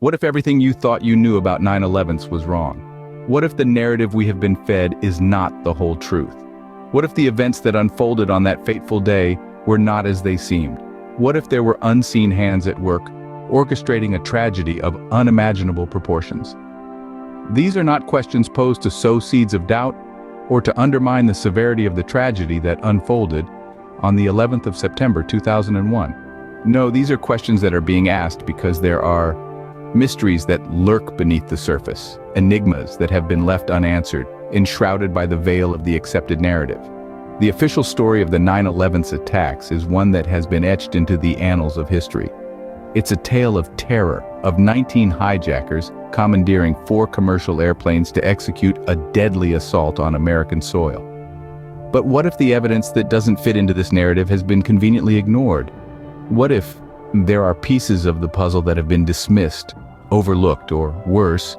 What if everything you thought you knew about 9/11s was wrong? What if the narrative we have been fed is not the whole truth? What if the events that unfolded on that fateful day were not as they seemed? What if there were unseen hands at work, orchestrating a tragedy of unimaginable proportions? These are not questions posed to sow seeds of doubt or to undermine the severity of the tragedy that unfolded on the 11th of September 2001. No, these are questions that are being asked because there are mysteries that lurk beneath the surface, enigmas that have been left unanswered, enshrouded by the veil of the accepted narrative. The official story of the 9/11's attacks is one that has been etched into the annals of history. It's a tale of terror, of 19 hijackers commandeering 4 commercial airplanes to execute a deadly assault on American soil. But what if the evidence that doesn't fit into this narrative has been conveniently ignored? What if there are pieces of the puzzle that have been dismissed, overlooked, or worse,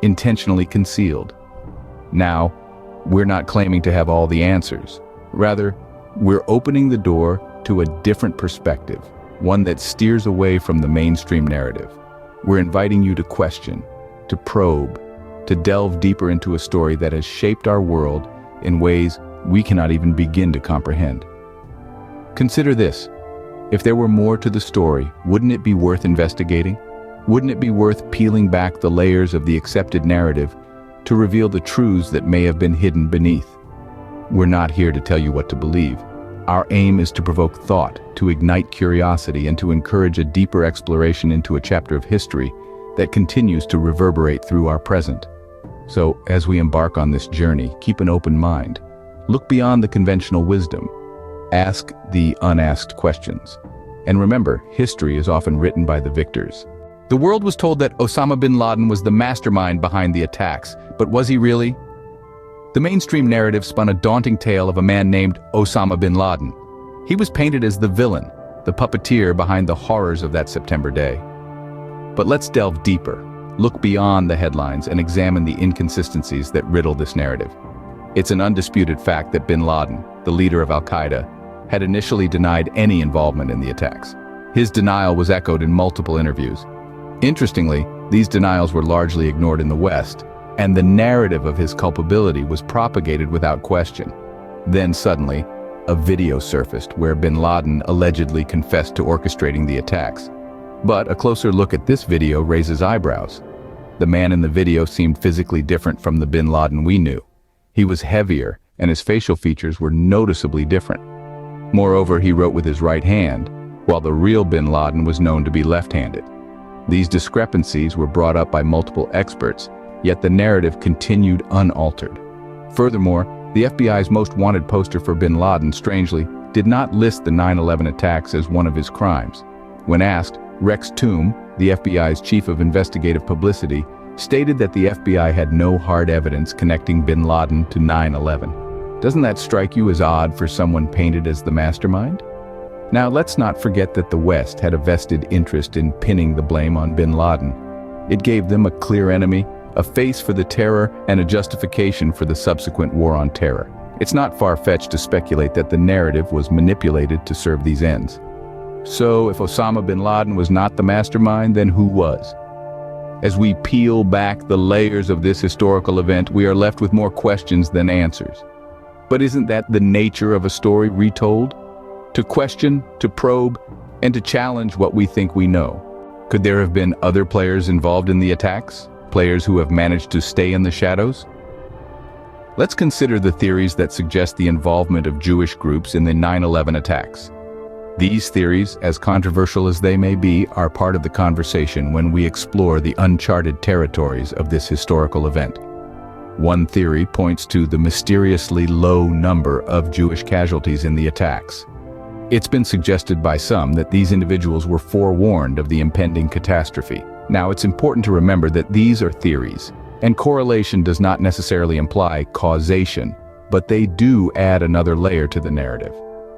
intentionally concealed? Now, we're not claiming to have all the answers. Rather, we're opening the door to a different perspective, one that steers away from the mainstream narrative. We're inviting you to question, to probe, to delve deeper into a story that has shaped our world in ways we cannot even begin to comprehend. Consider this. If there were more to the story, wouldn't it be worth investigating? Wouldn't it be worth peeling back the layers of the accepted narrative to reveal the truths that may have been hidden beneath? We're not here to tell you what to believe. Our aim is to provoke thought, to ignite curiosity, and to encourage a deeper exploration into a chapter of history that continues to reverberate through our present. So, as we embark on this journey, keep an open mind. Look beyond the conventional wisdom. Ask the unasked questions. And remember, history is often written by the victors. The world was told that Osama bin Laden was the mastermind behind the attacks, but was he really? The mainstream narrative spun a daunting tale of a man named Osama bin Laden. He was painted as the villain, the puppeteer behind the horrors of that September day. But let's delve deeper, look beyond the headlines, and examine the inconsistencies that riddle this narrative. It's an undisputed fact that bin Laden, the leader of Al-Qaeda, had initially denied any involvement in the attacks. His denial was echoed in multiple interviews. Interestingly, these denials were largely ignored in the West, and the narrative of his culpability was propagated without question. Then suddenly, a video surfaced where bin Laden allegedly confessed to orchestrating the attacks. But a closer look at this video raises eyebrows. The man in the video seemed physically different from the bin Laden we knew. He was heavier, and his facial features were noticeably different. Moreover, he wrote with his right hand, while the real bin Laden was known to be left-handed. These discrepancies were brought up by multiple experts, yet the narrative continued unaltered. Furthermore, the FBI's most wanted poster for bin Laden, strangely, did not list the 9/11 attacks as one of his crimes. When asked, Rex Toom, the FBI's chief of investigative publicity, stated that the FBI had no hard evidence connecting bin Laden to 9/11. Doesn't that strike you as odd for someone painted as the mastermind? Now, let's not forget that the West had a vested interest in pinning the blame on bin Laden. It gave them a clear enemy, a face for the terror, and a justification for the subsequent war on terror. It's not far-fetched to speculate that the narrative was manipulated to serve these ends. So, if Osama bin Laden was not the mastermind, then who was? As we peel back the layers of this historical event, we are left with more questions than answers. But isn't that the nature of a story retold? To question, to probe, and to challenge what we think we know. Could there have been other players involved in the attacks? Players who have managed to stay in the shadows? Let's consider the theories that suggest the involvement of Jewish groups in the 9/11 attacks. These theories, as controversial as they may be, are part of the conversation when we explore the uncharted territories of this historical event. One theory points to the mysteriously low number of Jewish casualties in the attacks. It's been suggested by some that these individuals were forewarned of the impending catastrophe. Now, it's important to remember that these are theories, and correlation does not necessarily imply causation, but they do add another layer to the narrative.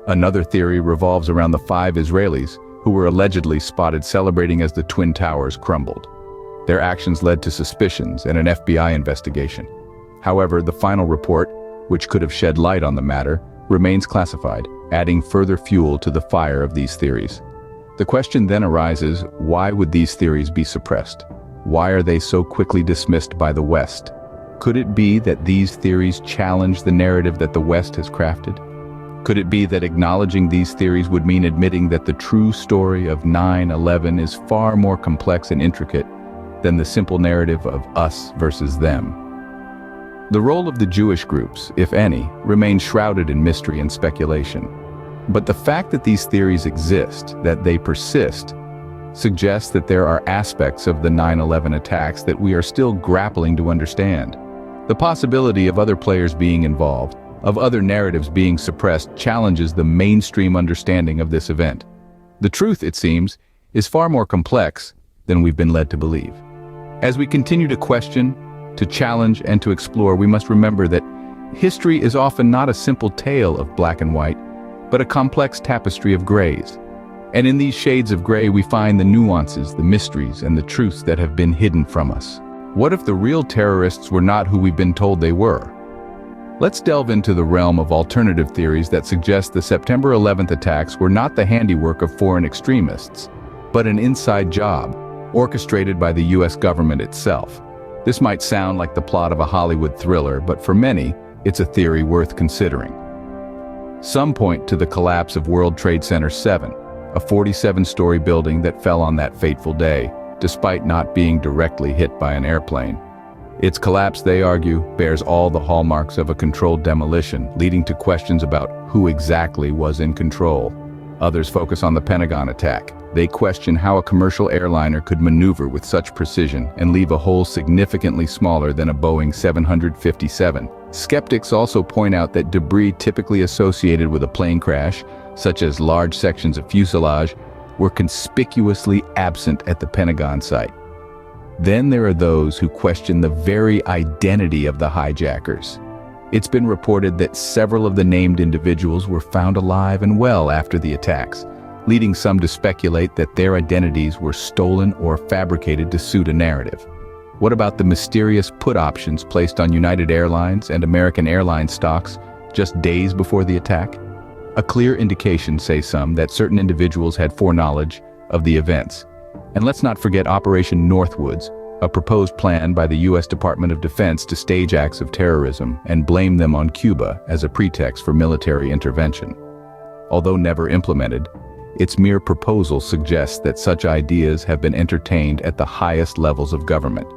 Another theory revolves around the 5 Israelis who were allegedly spotted celebrating as the Twin Towers crumbled. Their actions led to suspicions and an FBI investigation. However, the final report, which could have shed light on the matter, remains classified, adding further fuel to the fire of these theories. The question then arises, why would these theories be suppressed? Why are they so quickly dismissed by the West? Could it be that these theories challenge the narrative that the West has crafted? Could it be that acknowledging these theories would mean admitting that the true story of 9/11 is far more complex and intricate than the simple narrative of us versus them? The role of the Jewish groups, if any, remains shrouded in mystery and speculation. But the fact that these theories exist, that they persist, suggests that there are aspects of the 9/11 attacks that we are still grappling to understand. The possibility of other players being involved, of other narratives being suppressed, challenges the mainstream understanding of this event. The truth, it seems, is far more complex than we've been led to believe. As we continue to question, to challenge, and to explore, we must remember that history is often not a simple tale of black and white, but a complex tapestry of grays. And in these shades of gray, we find the nuances, the mysteries, and the truths that have been hidden from us. What if the real terrorists were not who we've been told they were? Let's delve into the realm of alternative theories that suggest the September 11th attacks were not the handiwork of foreign extremists, but an inside job, orchestrated by the US government itself. This might sound like the plot of a Hollywood thriller, but for many, it's a theory worth considering. Some point to the collapse of World Trade Center 7, a 47-story building that fell on that fateful day, despite not being directly hit by an airplane. Its collapse, they argue, bears all the hallmarks of a controlled demolition, leading to questions about who exactly was in control. Others focus on the Pentagon attack. They question how a commercial airliner could maneuver with such precision and leave a hole significantly smaller than a Boeing 757. Skeptics also point out that debris typically associated with a plane crash, such as large sections of fuselage, were conspicuously absent at the Pentagon site. Then there are those who question the very identity of the hijackers. It's been reported that several of the named individuals were found alive and well after the attacks, leading some to speculate that their identities were stolen or fabricated to suit a narrative. What about the mysterious put options placed on United Airlines and American Airlines stocks just days before the attack? A clear indication, say some, that certain individuals had foreknowledge of the events. And let's not forget Operation Northwoods, a proposed plan by the US Department of Defense to stage acts of terrorism and blame them on Cuba as a pretext for military intervention. Although never implemented, its mere proposal suggests that such ideas have been entertained at the highest levels of government.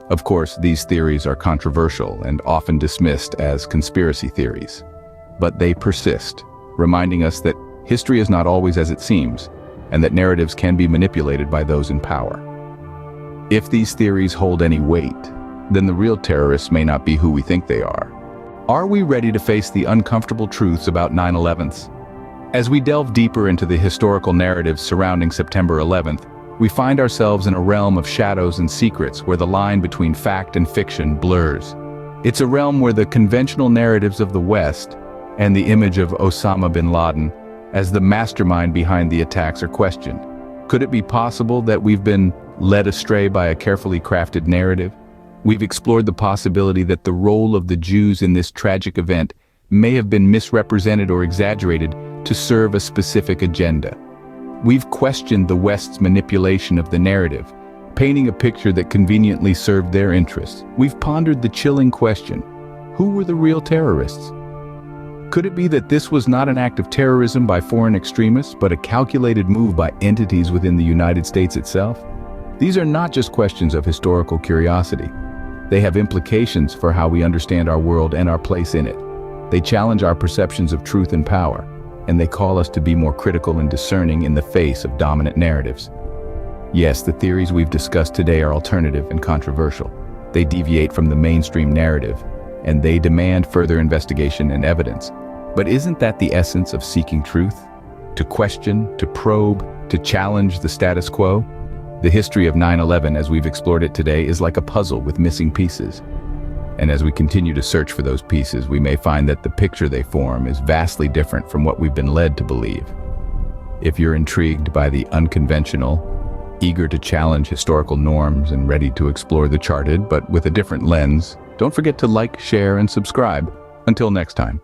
Of course, these theories are controversial and often dismissed as conspiracy theories. But they persist, reminding us that history is not always as it seems, and that narratives can be manipulated by those in power. If these theories hold any weight, then the real terrorists may not be who we think they are. Are we ready to face the uncomfortable truths about 9/11s? As we delve deeper into the historical narratives surrounding September 11th, we find ourselves in a realm of shadows and secrets where the line between fact and fiction blurs. It's a realm where the conventional narratives of the West and the image of Osama bin Laden as the mastermind behind the attacks are questioned. Could it be possible that we've been led astray by a carefully crafted narrative? We've explored the possibility that the role of the Jews in this tragic event may have been misrepresented or exaggerated to serve a specific agenda. We've questioned the West's manipulation of the narrative, painting a picture that conveniently served their interests. We've pondered the chilling question: who were the real terrorists? Could it be that this was not an act of terrorism by foreign extremists, but a calculated move by entities within the United States itself? These are not just questions of historical curiosity. They have implications for how we understand our world and our place in it. They challenge our perceptions of truth and power, and they call us to be more critical and discerning in the face of dominant narratives. Yes, the theories we've discussed today are alternative and controversial. They deviate from the mainstream narrative, and they demand further investigation and evidence. But isn't that the essence of seeking truth? To question, to probe, to challenge the status quo? The history of 9/11, as we've explored it today, is like a puzzle with missing pieces. And as we continue to search for those pieces, we may find that the picture they form is vastly different from what we've been led to believe. If you're intrigued by the unconventional, eager to challenge historical norms, and ready to explore the charted but with a different lens, don't forget to like, share, and subscribe. Until next time.